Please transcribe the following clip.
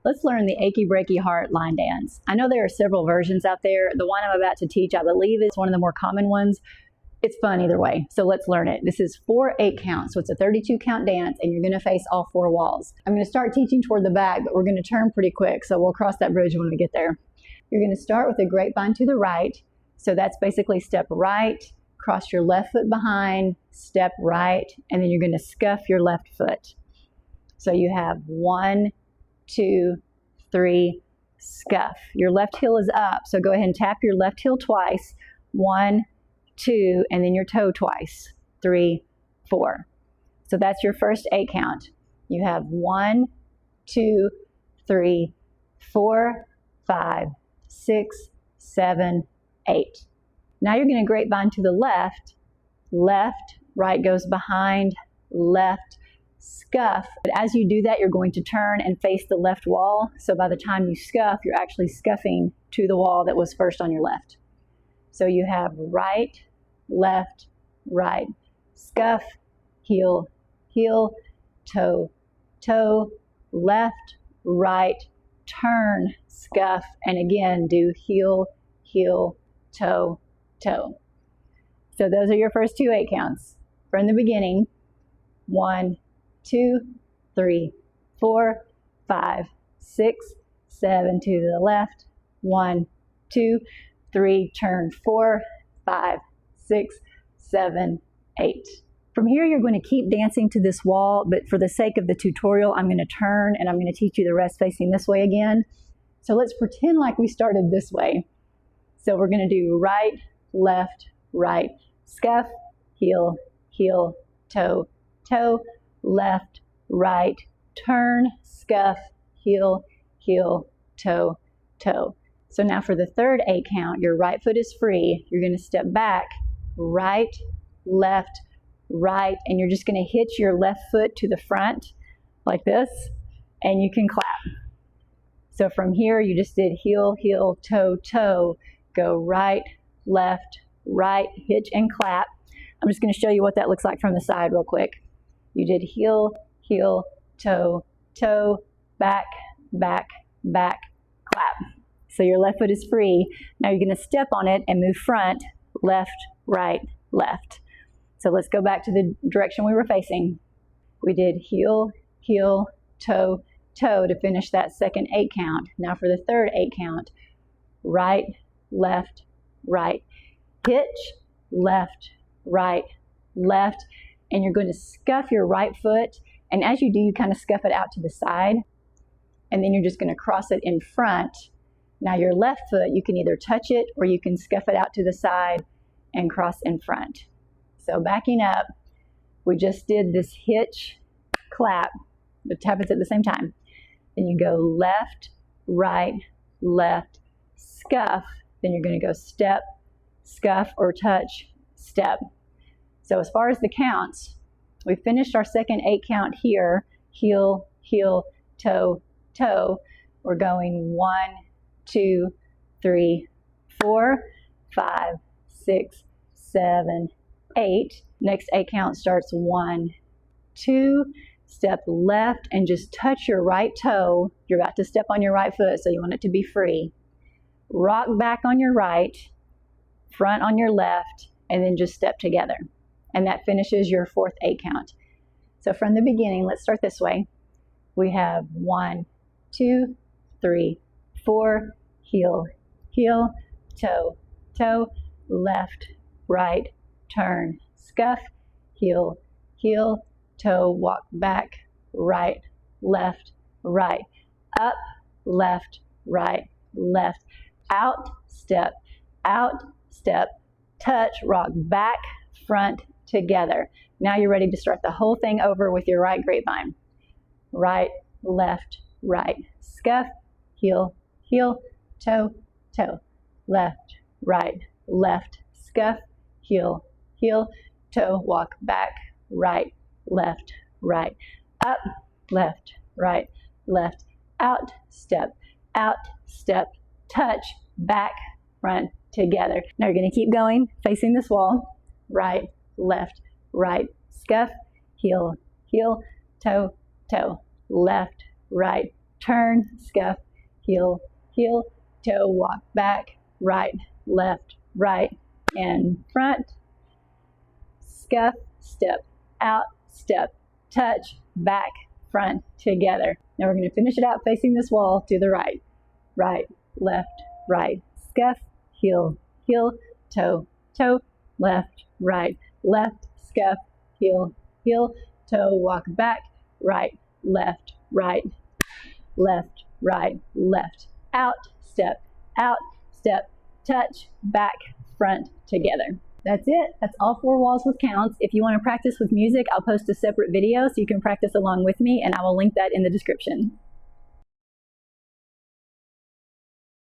Let's learn the Achy Breaky Heart line dance. I know there are several versions out there. The one I'm about to teach, I believe, is one of the more common ones. It's fun either way, so let's learn it. This is 4 8 counts, so it's a 32 count dance, and you're going to face all 4 walls. I'm going to start teaching toward the back, but we're going to turn pretty quick, so we'll cross that bridge when we get there. You're going to start with a grapevine to the right, so that's basically step right, cross your left foot behind, step right, and then you're going to scuff your left foot. So you have 1, 2, 3, scuff. Your left heel is up, so go ahead and tap your left heel twice. 1, 2, and then your toe twice. 3, 4. So that's your first 8 count. You have 1, 2, 3, 4, 5, 6, 7, 8. Now you're going to grapevine to the left. Left, right goes behind, left, scuff. But as you do that, you're going to turn and face the left wall. So by the time you scuff, you're actually scuffing to the wall that was first on your left. So you have right, left, right, scuff, heel, heel, toe, toe, left, right, turn, scuff, and again do heel, heel, toe, toe. So those are your first 2 8 counts. From the beginning, 1, 2, 3, 4, 5, 6, 7, to the left, 1, 2, 3, turn 4, 5, 6, 7, 8. From here, you're going to keep dancing to this wall, but for the sake of the tutorial, I'm going to turn and I'm going to teach you the rest facing this way again. So let's pretend like we started this way. So we're going to do right, left, right, scuff, heel, heel, toe, toe, left, right, turn, scuff, heel, heel, toe, toe. So now for the third 8 count, your right foot is free. You're going to step back, right, left, right, and you're just going to hitch your left foot to the front like this, and you can clap. So from here, you just did heel, heel, toe, toe, go right, left, right, hitch and clap. I'm just going to show you what that looks like from the side real quick. You did heel, heel, toe, toe, back, back, back, clap. So your left foot is free. Now you're going to step on it and move front, left, right, left. So let's go back to the direction we were facing. We did heel, heel, toe, toe to finish that second 8 count. Now for the third 8 count, right, left, right, hitch, left, right, left, and you're going to scuff your right foot. And as you do, you kind of scuff it out to the side, and then you're just going to cross it in front. Now your left foot, you can either touch it or you can scuff it out to the side and cross in front. So backing up, we just did this hitch, clap, but happens at the same time. Then you go left, right, left, scuff. Then you're going to go step, scuff, or touch, step. So as far as the counts, we finished our second 8 count here, heel, heel, toe, toe. We're going 1, 2, 3, 4, 5, 6, 7, 8. Next 8 count starts 1, 2, step left and just touch your right toe. You're about to step on your right foot, so you want it to be free. Rock back on your right, front on your left, and then just step together. And that finishes your 4th 8 count. So from the beginning, let's start this way. We have 1, 2, 3, 4, heel, heel, toe, toe, left, right, turn, scuff, heel, heel, toe, walk back, right, left, right, up, left, right, left, out, step, touch, rock back, front, together. Now you're ready to start the whole thing over with your right grapevine. Right, left, right, scuff, heel, heel, toe, toe, left, right, left, scuff, heel, heel, toe, walk back, right, left, up, left, right, left, out, step, touch, back, front, together. Now you're going to keep going, facing this wall, right, left, right, scuff, heel, heel, toe, toe, left, right, turn, scuff, heel, heel, toe, walk back, right, left, right, and front, scuff, step, out, step, touch, back, front, together. Now we're going to finish it out facing this wall to the right, right, left, right, scuff, heel, heel, toe, toe, left, right, left, scuff, heel, heel, toe, walk back, right, left, right, left, right, left, out, step, touch, back, front, together. That's it. That's all 4 walls with counts. If you want to practice with music, I'll post a separate video so you can practice along with me, and I will link that in the description.